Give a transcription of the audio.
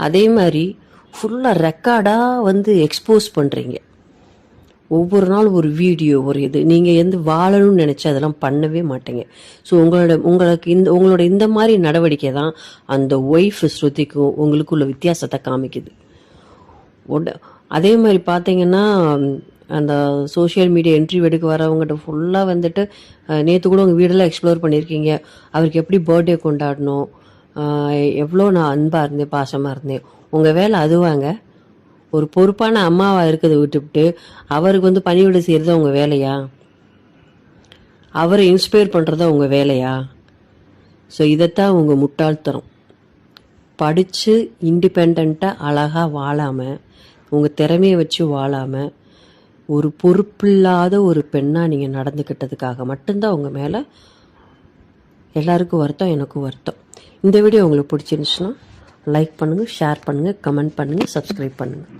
அதே மாதிரி ஃபுல்லாக ரெக்கார்டாக வந்து எக்ஸ்போஸ் பண்ணுறீங்க. ஒவ்வொரு நாள் ஒரு வீடியோ, ஒரு இது நீங்கள் வாழணும்னு நினச்சி அதெல்லாம் பண்ணவே மாட்டீங்க. ஸோ உங்களோட இந்த மாதிரி நடவடிக்கை தான் அந்த ஒய்ஃப் ஸ்ருதிக்கும் உங்களுக்குள்ள வித்தியாசத்தை காமிக்குது. அதே மாதிரி பார்த்தீங்கன்னா, அந்த சோஷியல் மீடியா இன்டர்வியூ எடுக்க வரவங்ககிட்ட ஃபுல்லாக வந்துட்டு நேற்று கூட உங்கள் வீடெல்லாம் எக்ஸ்ப்ளோர் பண்ணியிருக்கீங்க. அவருக்கு எப்படி பர்த்டே கொண்டாடணும், எவ்வளோ நான் அன்பாக இருந்தேன், பாசமாக இருந்தேன். உங்கள் வேலை அதுவாங்க? ஒரு பொறுப்பான அம்மாவாக இருக்கிறத விட்டுவிட்டு அவருக்கு வந்து பணிவிடை செய்கிறது உங்கள் வேலையா? அவரை இன்ஸ்பயர் பண்ணுறதா உங்கள் வேலையா? ஸோ இதைத்தான் உங்கள் முட்டாள்தனம். படித்து இண்டிபெண்ட்டாக அழகாக வாழாமல், உங்கள் திறமையை வச்சு வாழாமல், ஒரு பொறுப்பில்லாத ஒரு பெண்ணாக நீங்கள் நடந்துக்கிட்டதுக்காக மட்டும்தான் உங்கள் மேலே எல்லாருக்கும் வருத்தம், எனக்கும் வருத்தம். இந்த வீடியோ உங்களுக்கு பிடிச்சிருந்துச்சுன்னா லைக் பண்ணுங்கள், ஷேர் பண்ணுங்கள், கமெண்ட் பண்ணுங்கள், சப்ஸ்கிரைப் பண்ணுங்கள்.